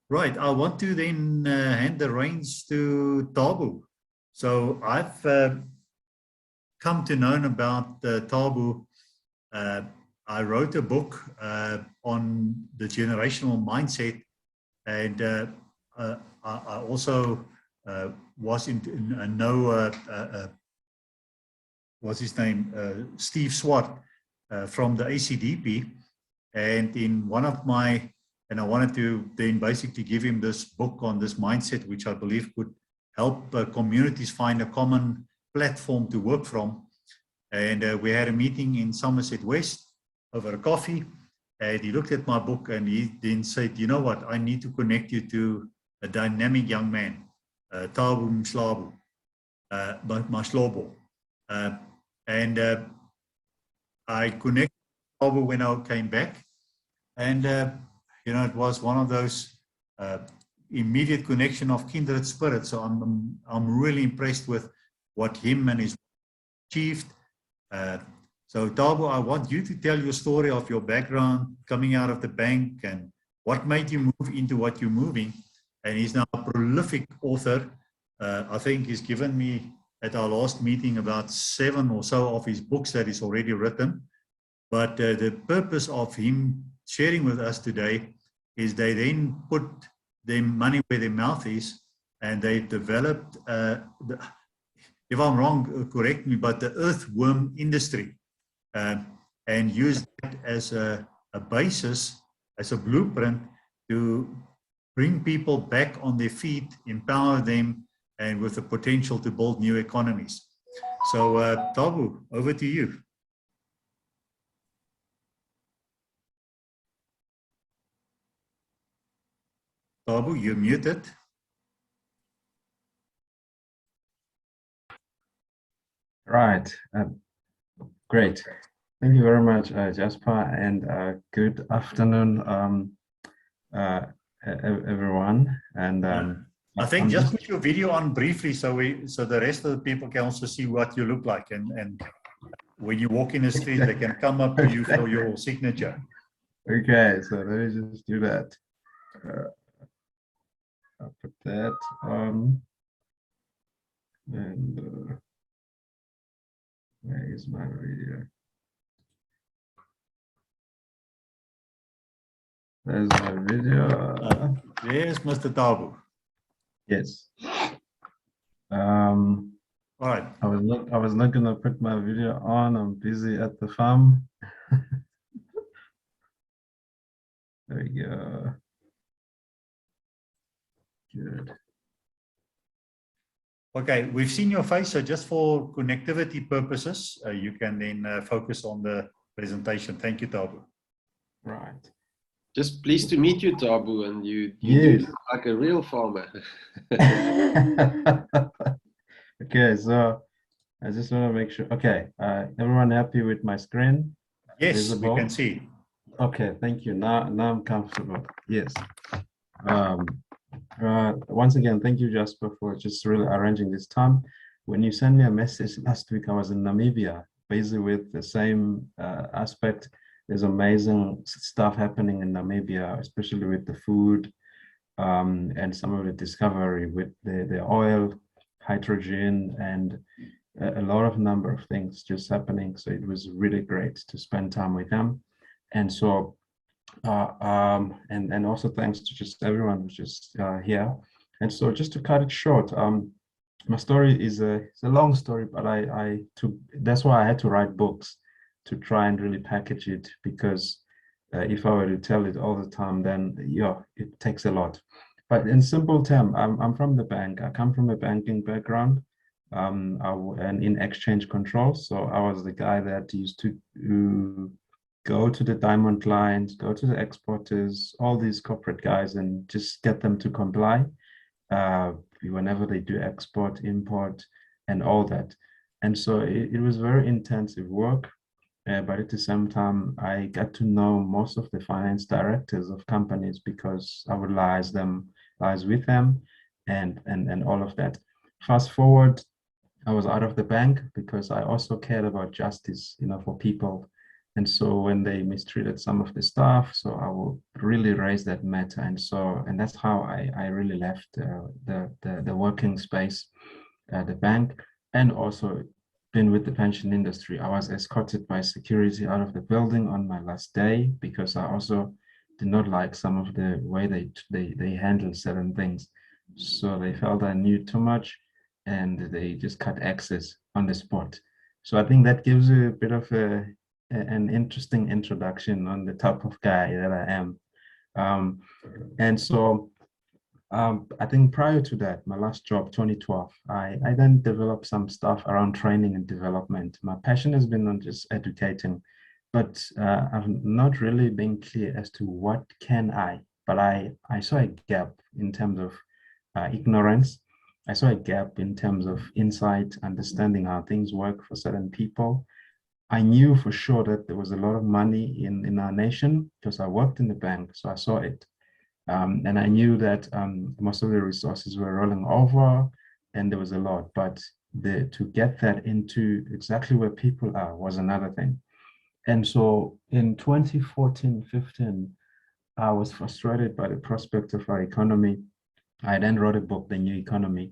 Right, I want to then hand the reins to Thabo. So I've come to know about Thabo. I wrote a book on the generational mindset, and I also was in what's his name? Steve Swart from the ACDP, and in one of my, and I wanted to then basically give him this book on this mindset, which I believe could help communities find a common platform to work from. And we had a meeting in Somerset West over a coffee, and he looked at my book and he then said, you know what, I need to connect you to a dynamic young man, Thabo Mahlobo. And I connected Thabo when I came back, and you know, it was one of those immediate connection of kindred spirits. So I'm really impressed with what him and his achieved. So Thabo, I want you to tell your story of your background coming out of the bank and what made you move into what you're moving. And he's now a prolific author. I think he's given me at our last meeting about 7 or so of his books that he's already written. But the purpose of him sharing with us today is they then put their money where their mouth is, and they've developed, if I'm wrong, correct me, but the earthworm industry, and use that as a basis, as a blueprint to bring people back on their feet, empower them, and with the potential to build new economies. So Thabo, over to you. Thabo, you're muted. Right. Great. Thank you very much, Jasper, and good afternoon, everyone. And I think just put your video on briefly so the rest of the people can also see what you look like, and when you walk in the street, they can come up to you for your signature. Okay, so let me just do that. I'll put that on, and where is my video? There's my video. There's Mr. Thabo. Yes. All right. I was not gonna put my video on. I'm busy at the farm. There we go. Good. Okay, we've seen your face, so just for connectivity purposes, you can then focus on the presentation. Thank you, Thabo. Right. Just pleased to meet you, Thabo, and you yes. do look like a real farmer. Okay, so I just want to make sure. Okay, everyone happy with my screen? Yes, visible? we can see. Okay, thank you. Now I'm comfortable. Yes. Once again, thank you, Jasper, for just really arranging this time. When you sent me a message last week, I was in Namibia, basically with the same aspect. There's amazing stuff happening in Namibia, especially with the food and some of the discovery with the oil, hydrogen, and a lot of number of things just happening. So it was really great to spend time with them. And so and also thanks to just everyone who's just here. And so just to cut it short, my story is it's a long story, but that's why I had to write books to try and really package it, because if I were to tell it all the time, then yeah, it takes a lot. But in simple terms, I'm from the bank. I come from a banking background, and in exchange control. So I was the guy that used to go to the diamond clients, go to the exporters, all these corporate guys, and just get them to comply whenever they do export, import, and all that. And so it was very intensive work. But at the same time, I got to know most of the finance directors of companies because I would liaise with them, and all of that. Fast forward, I was out of the bank because I also cared about justice, for people And so when they mistreated some of the staff, so I will really raise that matter. And that's how I really left the working space at the bank, and also been with the pension industry. I was escorted by security out of the building on my last day because I also did not like some of the way they handle certain things. So they felt I knew too much, and they just cut access on the spot. So I think that gives you a bit of an interesting introduction on the type of guy that I am. And so I think prior to that, my last job, 2012, I then developed some stuff around training and development. My passion has been on just educating, but I've not really been clear as to what can I, but I saw a gap in terms of ignorance. I saw a gap in terms of insight, understanding how things work for certain people. I knew for sure that there was a lot of money in our nation because I worked in the bank, so I saw it. And I knew that most of the resources were rolling over and there was a lot, but to get that into exactly where people are was another thing. And so in 2014-15, I was frustrated by the prospect of our economy. I then wrote a book, The New Economy,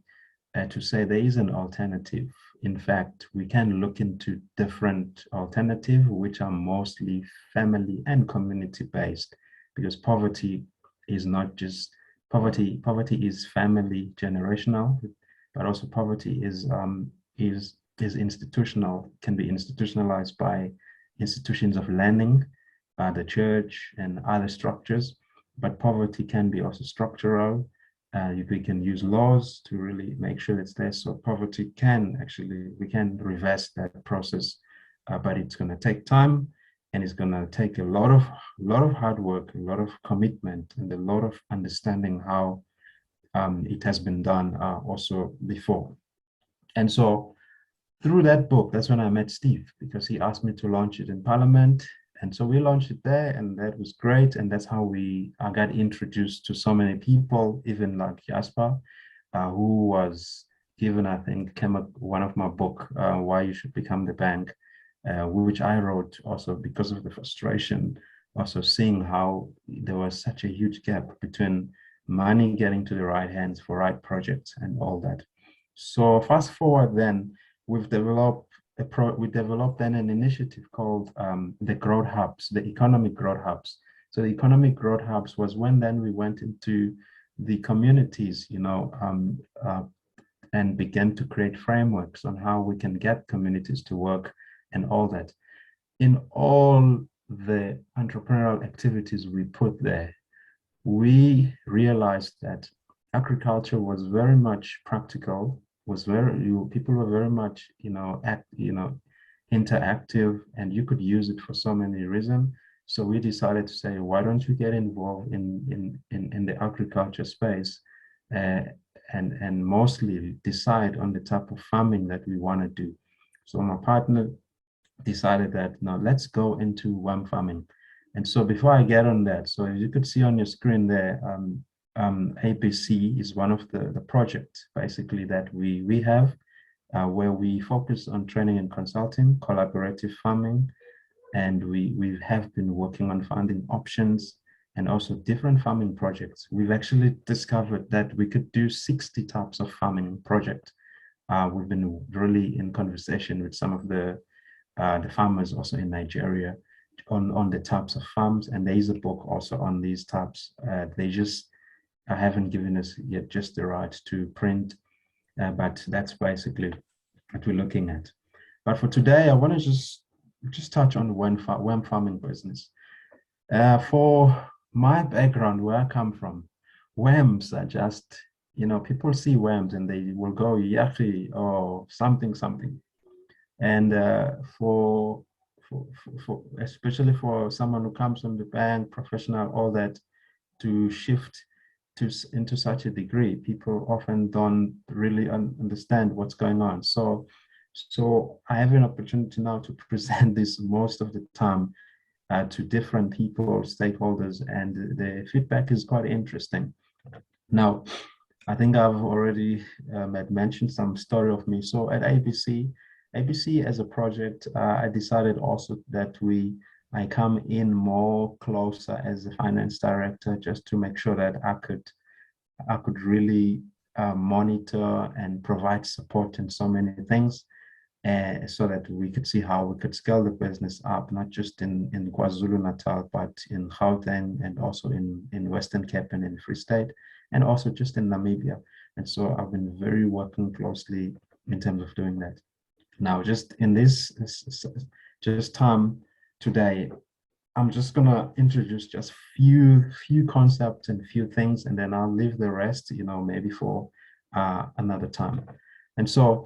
to say there is an alternative. In fact, we can look into different alternatives, which are mostly family and community based, because poverty is not just poverty. Poverty is family generational, but also poverty is institutional, can be institutionalized by institutions of learning, the church and other structures. But poverty can be also structural. We can use laws to really make sure it's there. So poverty can actually, we can reverse that process, but it's going to take time, and it's going to take a lot of hard work, a lot of commitment, and a lot of understanding how it has been done also before. And so through that book, that's when I met Steve, because he asked me to launch it in Parliament. And so we launched it there, and that was great. And that's how I got introduced to so many people, even like Jasper, who was given, I think, came up one of my book, Why You Should Become the Bank, which I wrote also because of the frustration, also seeing how there was such a huge gap between money getting to the right hands for right projects and all that. So fast forward then, we've developed then an initiative called the Growth Hubs, the Economic Growth Hubs. So the Economic Growth Hubs was when then we went into the communities, and began to create frameworks on how we can get communities to work and all that. In all the entrepreneurial activities we put there, we realized that agriculture was very much practical, people were very much interactive, and you could use it for so many reasons. So we decided to say, why don't we get involved in the agriculture space, and mostly decide on the type of farming that we want to do. So my partner decided that now let's go into worm farming. And so before I get on that, so as you could see on your screen there, ABC is one of the projects basically that we have, where we focus on training and consulting, collaborative farming, and we have been working on funding options and also different farming projects. We've actually discovered that we could do 60 types of farming projects. We've been really in conversation with some of the farmers also in Nigeria on the types of farms, and there is a book also on these types. They just haven't given us yet just the right to print, but that's basically what we're looking at. But for today, I want to just touch on worm farming business. For my background, where I come from, worms are just, people see worms and they will go yaki or something. And for especially for someone who comes from the bank, professional, all that, to shift into such a degree, people often don't really understand what's going on. So I have an opportunity now to present this most of the time to different people, stakeholders, and the feedback is quite interesting. Now, I think I've already mentioned some story of me. So at ABC as a project, I decided also that we I come in more closer as a finance director just to make sure that I could really monitor and provide support in so many things, so that we could see how we could scale the business up, not just in KwaZulu-Natal, but in Gauteng and also in Western Cape and in Free State, and also just in Namibia. And so I've been very working closely in terms of doing that. Now, just in this time today, I'm just gonna introduce just few concepts and few things, and then I'll leave the rest, maybe for another time. And so,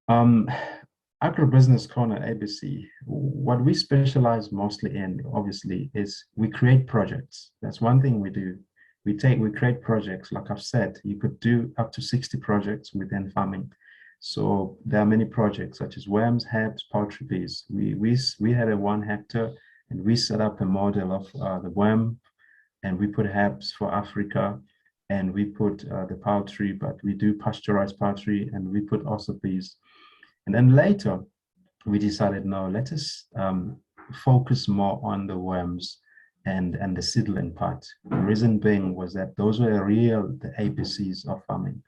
AgriBusiness Corner ABC, what we specialize mostly in, obviously, is we create projects. That's one thing we do. We create projects. Like I've said, you could do up to 60 projects within farming. So there are many projects such as worms, herbs, poultry bees. We had a 1 hectare, and we set up a model of the worm, and we put herbs for Africa, and we put the poultry, but we do pasteurized poultry, and we put also bees. And then later, we decided, no, let us focus more on the worms and the seedling part. The reason being was that those were the ABCs of farming.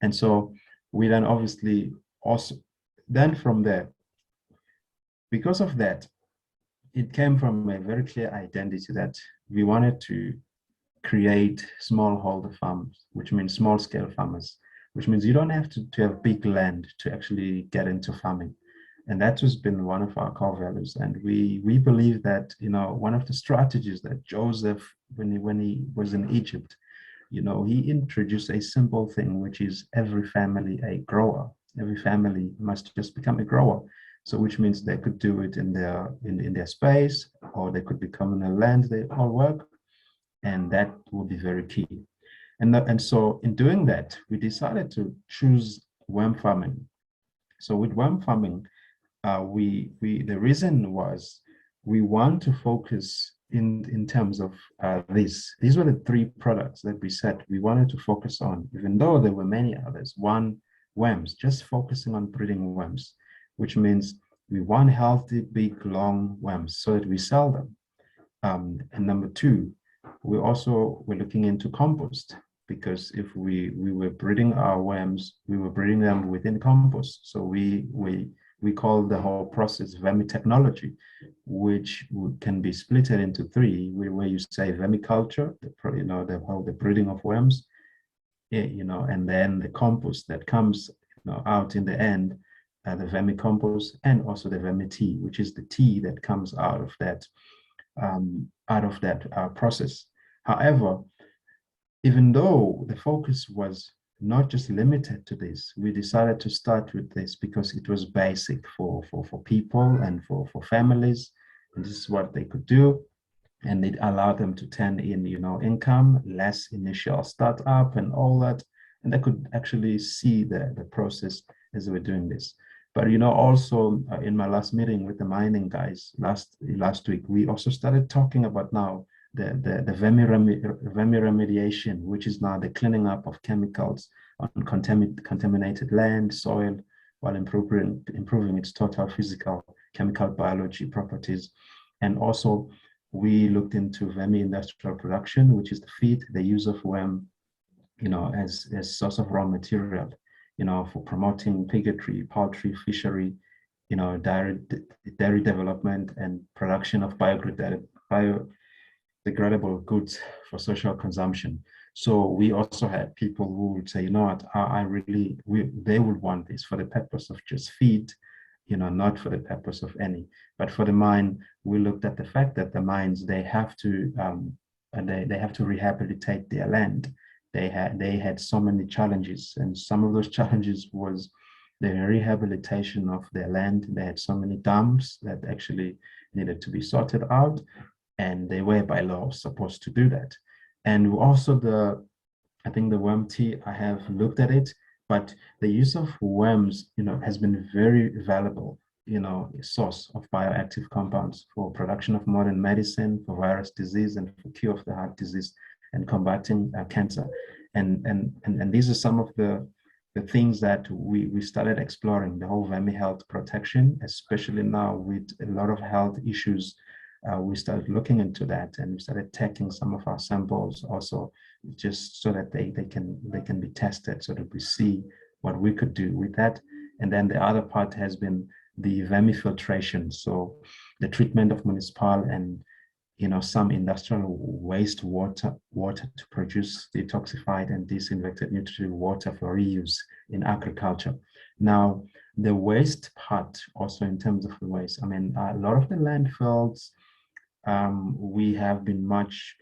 And so we then obviously also, then from there, because of that, it came from a very clear identity that we wanted to create smallholder farms, which means small scale farmers, which means you don't have to have big land to actually get into farming. And that has been one of our core values. And we believe that, one of the strategies that Joseph, when he was in Egypt, he introduced a simple thing, which is every family a grower. Every family must just become a grower. So which means they could do it in their space, or they could become in a land they all work. And that will be very key. And so in doing that, we decided to choose worm farming. So with worm farming, the reason was we want to focus in terms of these were the 3 products that we said we wanted to focus on, even though there were many others. 1, worms, just focusing on breeding worms, which means we want healthy, big, long worms so that we sell them. And number 2, we're looking into compost, because if we were breeding our worms, we were breeding them within compost. So we call the whole process vermitechnology, which can be split into 3, where you say vermiculture, the breeding of worms, and then the compost that comes out in the end, the vermicompost, and also the vermi-tea, which is the tea that comes out of that process. However, even though the focus was not just limited to this, we decided to start with this because it was basic for people and for families, and this is what they could do, and it allowed them to turn in income, less initial startup and all that, and they could actually see the process as they were doing this. But also in my last meeting with the mining guys last week, we also started talking about now the vermi-remediation, which is now the cleaning up of chemicals on contaminated land, soil, while improving its total physical, chemical biology properties. And also we looked into vermi-industrial production, which is the feed, the use of worm, as source of raw material, for promoting piggery, poultry, fishery, dairy development and production of biodegradable goods for social consumption. So we also had people who would say, what, they would want this for the purpose of just feed, not for the purpose of any. But for the mine, we looked at the fact that the mines, they have to rehabilitate their land. They had so many challenges, and some of those challenges was the rehabilitation of their land. They had so many dams that actually needed to be sorted out, and they were by law supposed to do that. And also I think the worm tea, I have looked at it, but the use of worms, has been very valuable, a source of bioactive compounds for production of modern medicine, for virus disease, and for cure of the heart disease and combating cancer. And these are some of the the things that we started exploring, the whole vermi health protection, especially now with a lot of health issues. We started looking into that, and we started taking some of our samples also, just so that they can be tested, so that we see what we could do with that. And then the other part has been the vermi filtration, so the treatment of municipal and some industrial wastewater to produce detoxified and disinfected nutritive water for reuse in agriculture. Now, the waste part, also in terms of the waste, I mean, a lot of the landfills, we have been much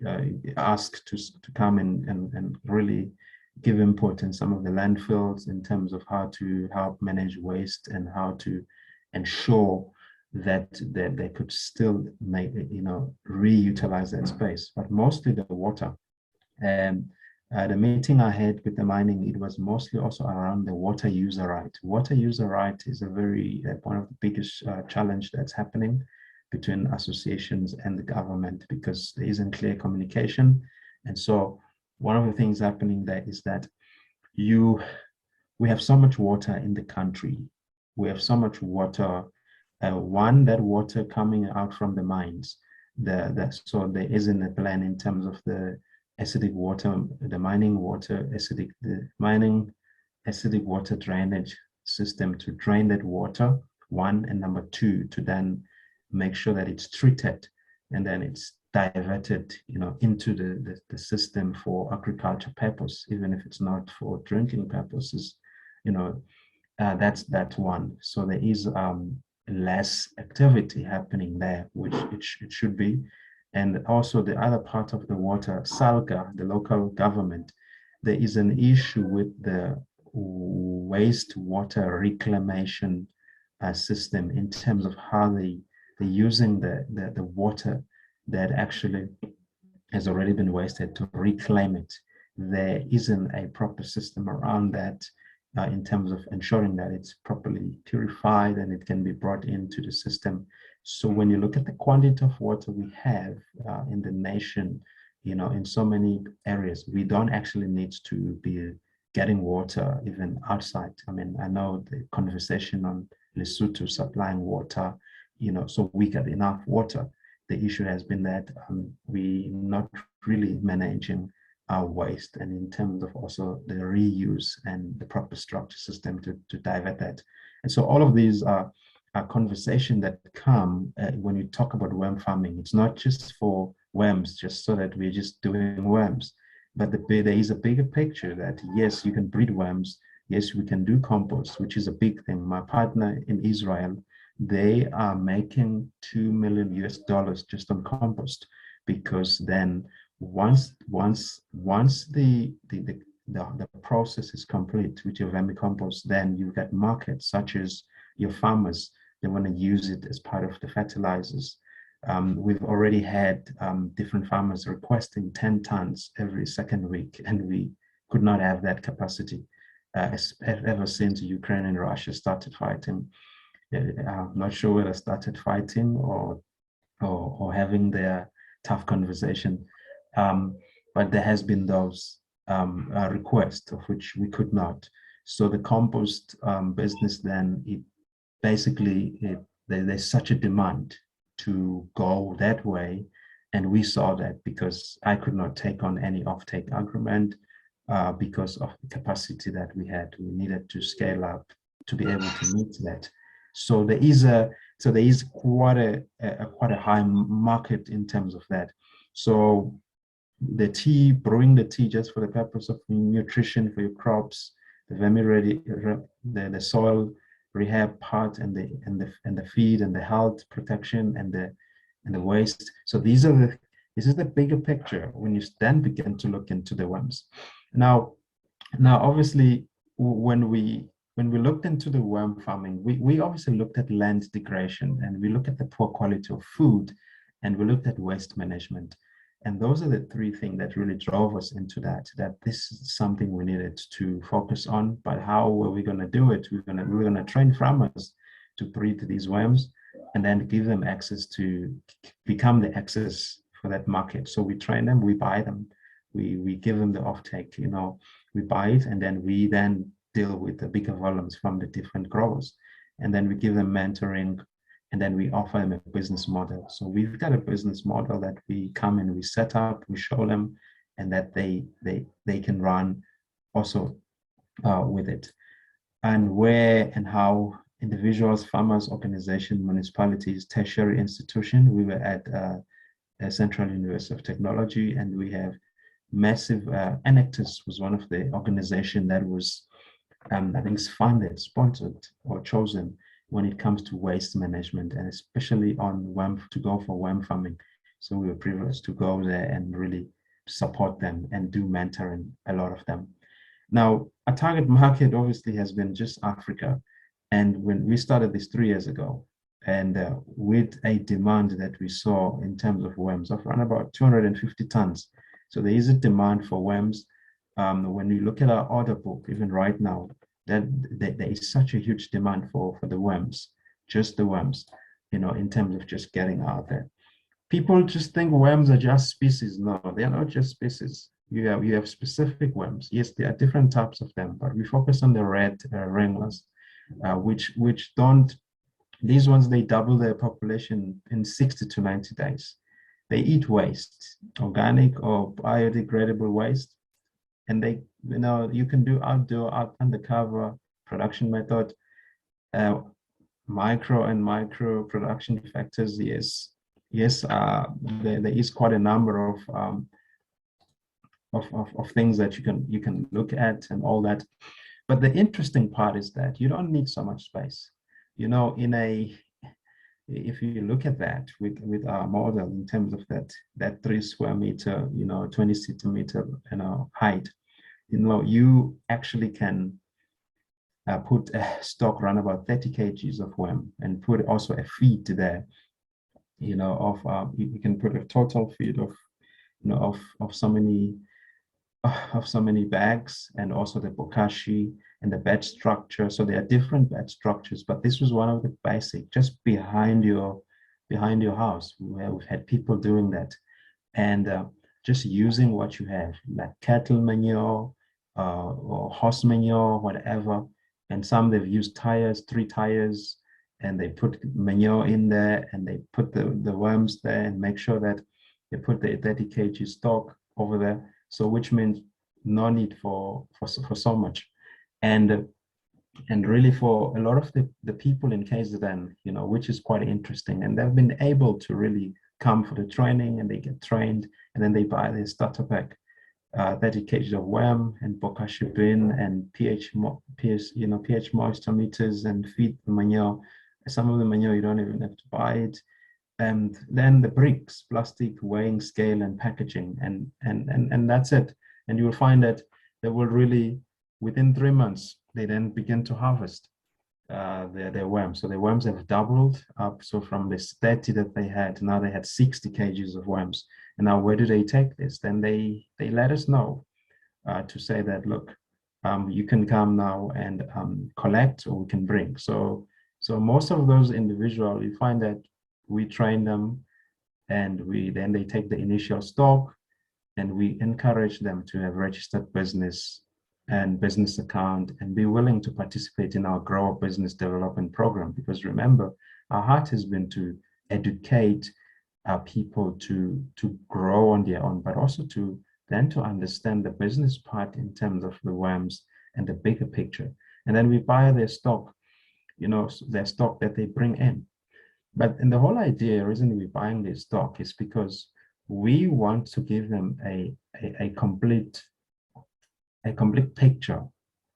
asked to come and really give input in some of the landfills in terms of how to help manage waste and how to ensure that they could still make, reutilize that space, but mostly the water. And the meeting I had with the mining, it was mostly also around the water user right. Water user right is a very one of the biggest challenge that's happening between associations and the government, because there isn't clear communication. And so one of the things happening there is that we have so much water in the country. We have so much water. That water coming out from the mines, so there isn't a plan in terms of the acidic water, the mining acidic water drainage system to drain that water, one, and number two, to then make sure that it's treated and then it's diverted, into the system for agriculture purpose, even if it's not for drinking purposes, that's one. So there is less activity happening there, which it should be. And also the other part of the water, SALGA, the local government, there is an issue with the wastewater reclamation system in terms of how they're using the water that actually has already been wasted to reclaim it. There isn't a proper system around that in terms of ensuring that it's properly purified and it can be brought into the system. So when you look at the quantity of water we have in the nation, in so many areas, we don't actually need to be getting water even outside. I mean, I know the conversation on Lesotho supplying water, so we get enough water. The issue has been that we're not really managing our waste, and in terms of also the reuse and the proper structure system to divert that. And so all of these are conversations that come when you talk about worm farming. It's not just for worms, just so that we're just doing worms, but there is a bigger picture that, yes, you can breed worms, yes, we can do compost, which is a big thing. My partner in Israel, they are making $2 million just on compost, because then once the process is complete with your vermicompost, then you get markets such as your farmers. They want to use it as part of the fertilizers. We've already had different farmers requesting 10 tons every second week, and we could not have that capacity ever since Ukraine and Russia started fighting. I'm not sure whether started fighting or having their tough conversation. But there has been those requests of which we could not. So the compost business, then there's such a demand to go that way, and we saw that because I could not take on any offtake agreement because of the capacity that we had. We needed to scale up to be able to meet that. So there is quite a high market in terms of that. So brewing the tea just for the purpose of nutrition for your crops, the vermi-ready, the soil rehab part, and the feed and the health protection and the waste. So this is the bigger picture when you then begin to look into the worms. Now obviously when we looked into the worm farming, we obviously looked at land degradation, and we looked at the poor quality of food, and we looked at waste management. And those are the three things that really drove us into that this is something we needed to focus on. But how were we going to do it? We're going to train farmers to breed these worms and then give them access to become the access for that market. So we train them, we buy them, we give them the offtake, we buy it, and then we then deal with the bigger volumes from the different growers. And then we give them mentoring, and then we offer them a business model. So we've got a business model that we come and we set up, we show them, and that they can run also with it. And where and how individuals, farmers, organizations, municipalities, tertiary institution. We were at Central University of Technology, and we have massive, Enactus was one of the organization that was, I think, funded, sponsored, or chosen when it comes to waste management, and especially on worm, to go for worm farming. So we were privileged to go there and really support them and do mentoring, a lot of them. Now, our target market obviously has been just Africa. And when we started this 3 years ago, and with a demand that we saw in terms of worms of around about 250 tons. So there is a demand for worms. When you look at our order book, even right now, that there is such a huge demand for the worms, just the worms, you know, in terms of just getting out there. People just think worms are just species. No, they are not just species. You have specific worms. Yes, there are different types of them, but we focus on the red wranglers, which don't, these ones, they double their population in 60 to 90 days. They eat waste, organic or biodegradable waste, and they, you know, you can do outdoor, undercover production method, micro and micro production factors. Yes, there is quite a number of things that you can look at and all that. But the interesting part is that you don't need so much space. You know, if you look at that with our model in terms of that 3 square meter, you know, 20 centimeter, you know, height, you know, you actually can put a stock around about 30 kgs of worm, and put also a feed there, you know, of you can put a total feed of, you know, of so many bags, and also the bokashi and the bed structure. So there are different bed structures, but this was one of the basic, just behind your house, where we've had people doing that, and just using what you have, like cattle manure or horse manure, whatever. And some, they've used tires, 3 tires, and they put manure in there, and they put the worms there, and make sure that they put the 30 kg stock over there. So which means no need for so much. And really, for a lot of the people in KZN, you know, which is quite interesting, and they've been able to really come for the training, and they get trained, and then they buy their starter pack, 30 kg of worm and bokashi bin and pH moisture meters, and feed the manure. Some of the manure you don't even have to buy it. And then the bricks, plastic, weighing scale, and packaging, and that's it. And you will find that they will really, within 3 months, they then begin to harvest their worms. So the worms have doubled up. So from this 30 that they had, now they had 60 kgs of worms. And now where do they take this? Then they let us know to say that, look, you can come now and collect, or we can bring. So most of those individuals, you find that we train them, and then they take the initial stock, and we encourage them to have registered business and business account, and be willing to participate in our grower business development program. Because remember, our heart has been to educate our people to grow on their own, but also to understand the business part in terms of the worms and the bigger picture. And then we buy their stock, you know, their stock that they bring in. But in the whole idea, the reason we're buying their stock is because we want to give them a complete picture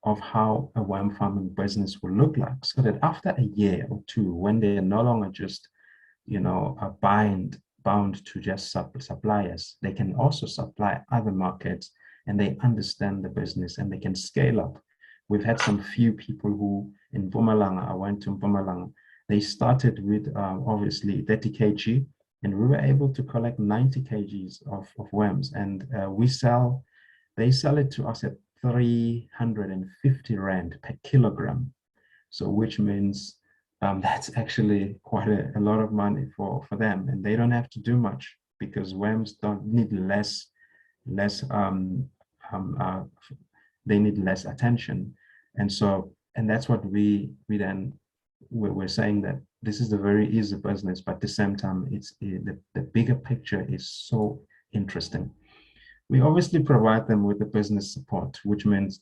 of how a worm farming business will look like, so that after a year or 2, when they are no longer just, you know, bound to just suppliers, they can also supply other markets, and they understand the business, and they can scale up. We've had some few people who in Mpumalanga, I went to Mpumalanga, they started with obviously 30 kg, and we were able to collect 90 kgs of worms, and they sell it to us at 350 Rand per kilogram. So which means that's actually quite a lot of money for them, and they don't have to do much, because worms don't need they need less attention. And so, and that's what we're saying, that this is a very easy business, but at the same time, the bigger picture is so interesting. We obviously provide them with the business support, which means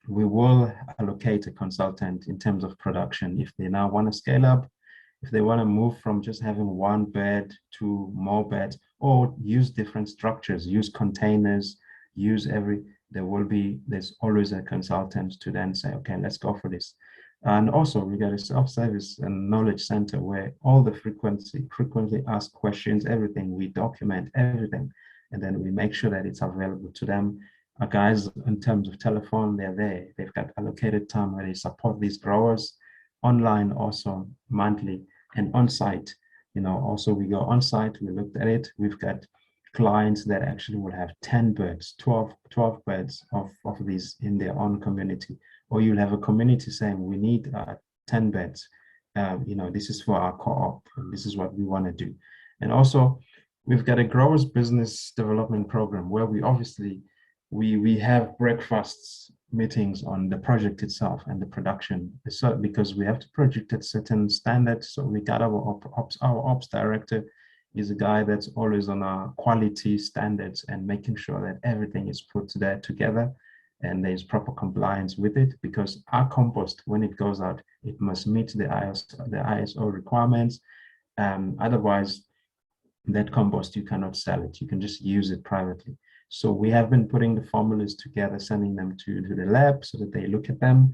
we will allocate a consultant in terms of production. If they now want to scale up, if they want to move from just having one bed to more beds, or use different structures, use containers, there's always a consultant to then say, okay, let's go for this. And also we got a self-service and knowledge center where all the frequently asked questions, everything, we document everything. And then we make sure that it's available to them. Our guys, in terms of telephone, they're there. They've got allocated time where they support these growers online, also monthly, and on site. Also we go on site, we looked at it. We've got clients that actually will have 10 birds, 12 birds of these in their own community. Or you'll have a community saying, we need 10 beds. This is for our co-op, and this is what we want to do. And also, we've got a growers business development program where we obviously, we have breakfasts, meetings on the project itself and the production. So because we have to project at certain standards. So we got our ops director is a guy that's always on our quality standards and making sure that everything is put there together and there's proper compliance with it, because our compost, when it goes out, it must meet the ISO requirements. Otherwise, that compost, you cannot sell it. You can just use it privately. So we have been putting the formulas together, sending them to the lab so that they look at them,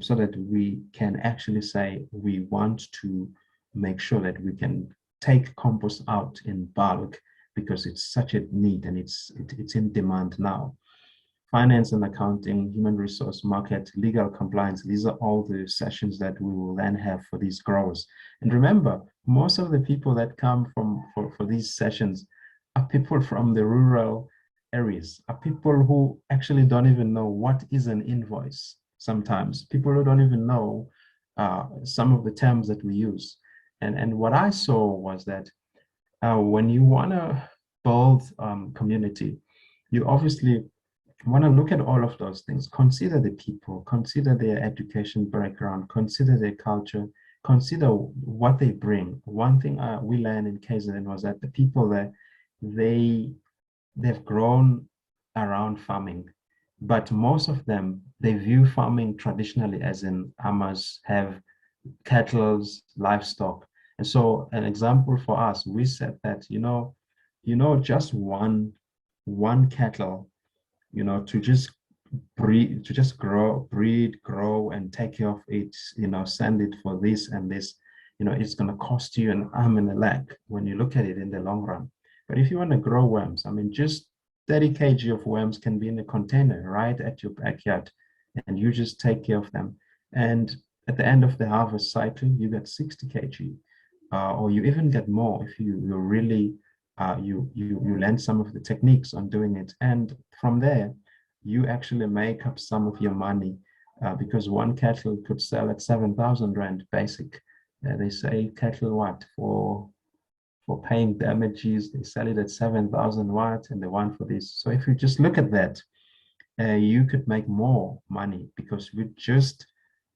so that we can actually say we want to make sure that we can take compost out in bulk, because it's such a need and it's in demand now. Finance and accounting, human resource, market, legal compliance, these are all the sessions that we will then have for these growers. And remember, most of the people that come for these sessions are people from the rural areas, are people who actually don't even know what is an invoice. Sometimes people who don't even know some of the terms that we use. And what I saw was that when you want to build community, you obviously want to look at all of those things. Consider the people, consider their education background, consider their culture, consider what they bring. One thing we learned in KZN was that the people there, they've grown around farming, but most of them, they view farming traditionally as in farmers have cattle, livestock. And so an example for us, we said that, just one cattle, to just breed, to just breed, grow, and take care of it, send it for this and this, it's going to cost you an arm and a leg when you look at it in the long run. But if you want to grow worms, I mean, just 30 kg of worms can be in a container right at your backyard, and you just take care of them. And at the end of the harvest cycle, you get 60 kg, or you even get more if you really you learn some of the techniques on doing it. And from there, you actually make up some of your money, because one cattle could sell at 7,000 Rand basic. They say cattle for paying damages, they sell it at 7,000 Watt, and they want for this. So if you just look at that, you could make more money, because with just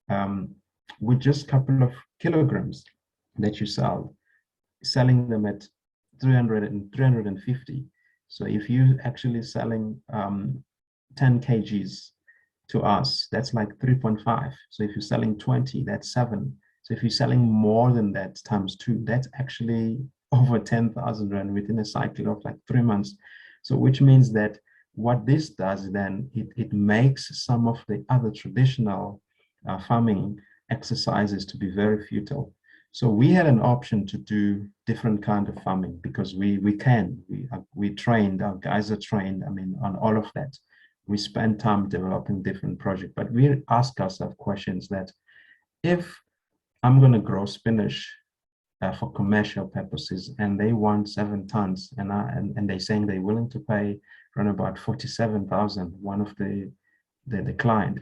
couple of kilograms that you selling them at 300 and 350. So if you actually selling 10 kgs to us, that's like 3.5. So if you're selling 20, that's 7. So if you're selling more than that times 2, that's actually over 10,000 Rand within a cycle of like 3 months. So which means that what this does then, it makes some of the other traditional farming exercises to be very futile. So we had an option to do different kind of farming, because we trained, our guys are trained, I mean, on all of that. We spend time developing different projects, but we ask ourselves questions that, if I'm going to grow spinach for commercial purposes, and they want 7 tons, and they're saying they're willing to pay around about 47,000, one of the client.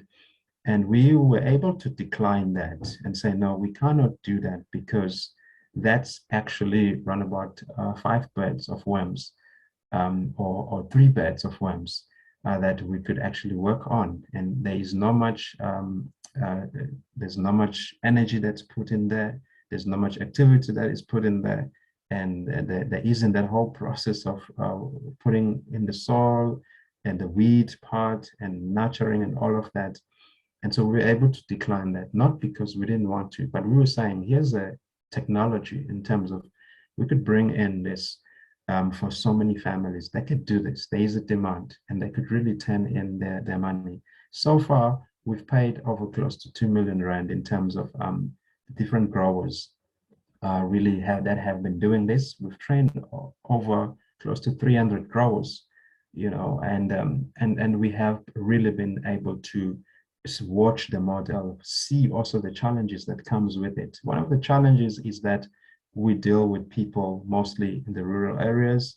And we were able to decline that and say, no, we cannot do that, because that's actually around about 5 beds of worms, or 3 beds of worms. that we could actually work on. And there is not much, there's not much energy that's put in there. There's not much activity that is put in there. And there isn't that whole process of putting in the soil and the weed part and nurturing and all of that. And so we were able to decline that, not because we didn't want to, but we were saying, here's a technology in terms of we could bring in this for so many families. They could do this. There is a demand, and they could really turn in their money. So far, we've paid over close to 2 million rand in terms of different growers really have been doing this. We've trained over close to 300 growers, you know, and we have really been able to watch the model, see also the challenges that comes with it. One of the challenges is that we deal with people mostly in the rural areas,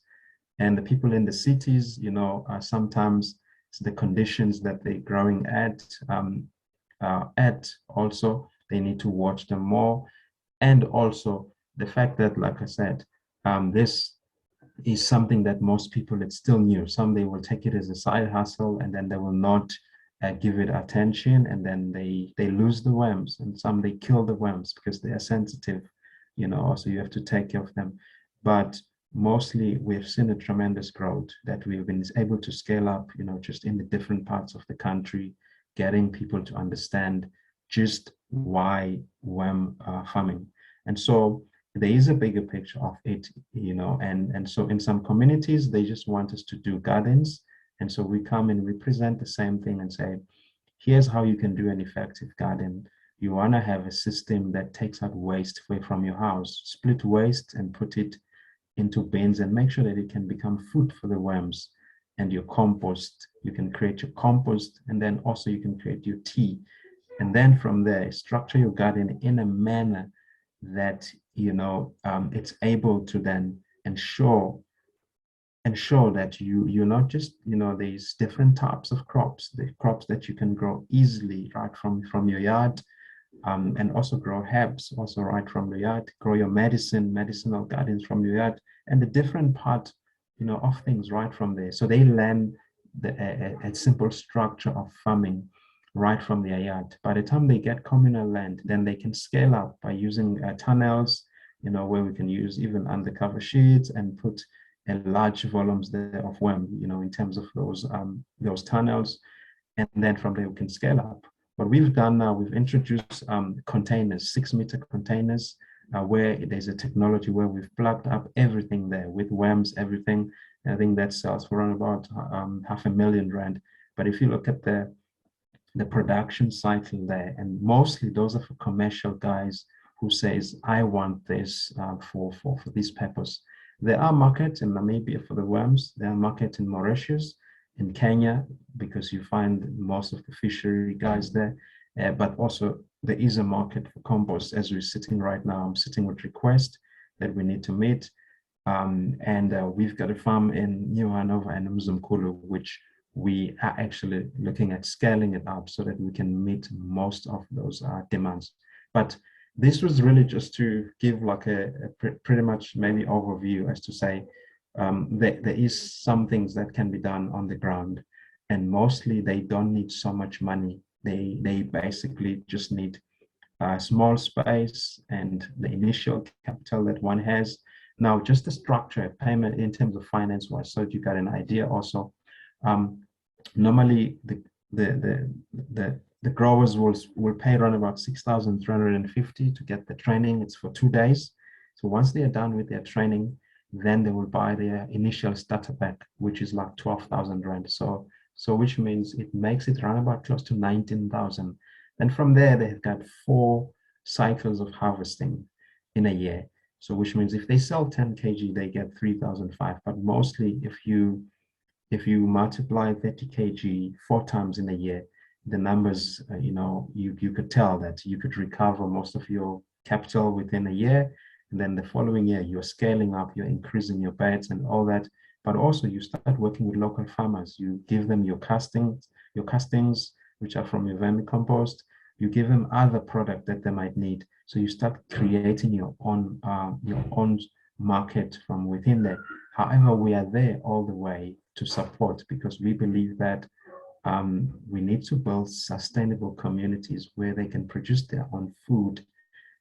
and the people in the cities, you know, sometimes the conditions that they're growing at also, they need to watch them more. And also the fact that, like I said, this is something that most people, it's still new. Some, they will take it as a side hustle, and then they will not give it attention, and then they lose the worms, and some they kill the worms because they are sensitive, you know, so you have to take care of them. But mostly we've seen a tremendous growth that we've been able to scale up, you know, just in the different parts of the country, getting people to understand just why worm farming. And so there is a bigger picture of it, you know, and so in some communities, they just want us to do gardens. And so we come and we present the same thing and say, here's how you can do an effective garden. You want to have a system that takes out waste away from your house, split waste and put it into bins and make sure that it can become food for the worms. And your compost, you can create your compost, and then also you can create your tea. And then from there, structure your garden in a manner that, you know, it's able to then ensure that you're not just, you know, these different types of crops, the crops that you can grow easily right from your yard, and also grow herbs also right from the yard, grow your medicinal gardens from your yard, and the different part, you know, of things right from there. So they learn a simple structure of farming right from their yard. By the time they get communal land, then they can scale up by using tunnels, you know, where we can use even undercover sheets and put large volumes there of worm, you know, in terms of those tunnels. And then from there we can scale up. What we've done now, we've introduced containers, 6-meter containers, where there's a technology where we've plugged up everything there with worms, everything. And I think that sells for around about 500,000 rand. But if you look at the production cycle there, and mostly those are for commercial guys who says, I want this for this purpose. There are markets in Namibia for the worms. There are markets in Mauritius, in Kenya, because you find most of the fishery guys there. But also there is a market for compost. As we're sitting right now, I'm sitting with request that we need to meet. And we've got a farm in New Hanover and Mzumkulu, which we are actually looking at scaling it up so that we can meet most of those demands. But this was really just to give like a pretty much maybe overview as to say, there is some things that can be done on the ground, and mostly they don't need so much money. They basically just need a small space and the initial capital that one has. Now, just the structure, payment in terms of finance wise, so that you got an idea also. Normally, the growers will pay around about 6,350 to get the training. It's for 2 days. So once they are done with their training, then they will buy their initial starter pack, which is like 12,000 rand. So which means it makes it around about close to 19,000. And from there, they've got 4 cycles of harvesting in a year. So which means if they sell 10 kg, they get 3,500. But mostly if you multiply 30 kg 4 times in a year, the numbers, you know, you could tell that you could recover most of your capital within a year. And then the following year, you're scaling up, you're increasing your beds and all that. But also you start working with local farmers. You give them your castings, which are from your vermicompost. You give them other product that they might need. So you start creating your own market from within there. However, we are there all the way to support, because we believe that we need to build sustainable communities where they can produce their own food,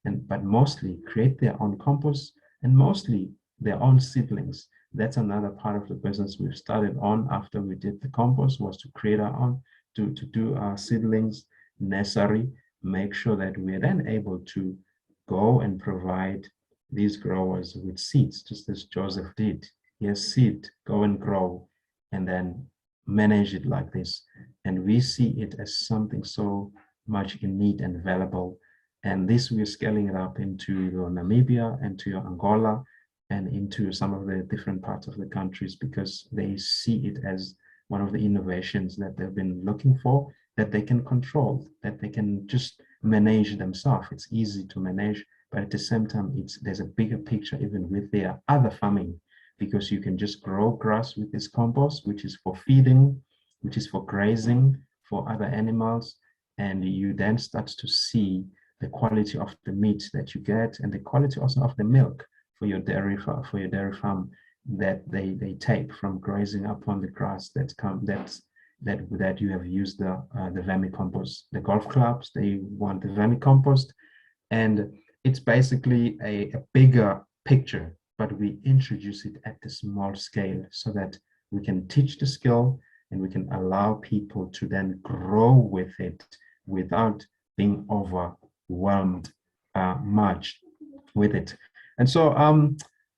but mostly create their own compost and mostly their own seedlings. That's another part of the business we've started on after we did the compost, was to create our own, to do our seedlings, nursery, make sure that we're then able to go and provide these growers with seeds, just as Joseph did. Here's seed, go and grow, and then manage it like this. And we see it as something so much in need and valuable. And this, we're scaling it up into your Namibia and to your Angola and into some of the different parts of the countries, because they see it as one of the innovations that they've been looking for, that they can control, that they can just manage themselves. It's easy to manage, but at the same time, there's a bigger picture even with their other farming, because you can just grow grass with this compost, which is for feeding, which is for grazing, for other animals, and you then start to see the quality of the meat that you get and the quality also of the milk for your dairy farm that they take from grazing upon the grass that you have used the vermicompost. The golf clubs, they want the vermicompost, and it's basically a bigger picture, but we introduce it at the small scale so that we can teach the skill and we can allow people to then grow with it without being overwhelmed much with it. And so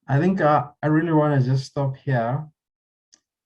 I think I really want to just stop here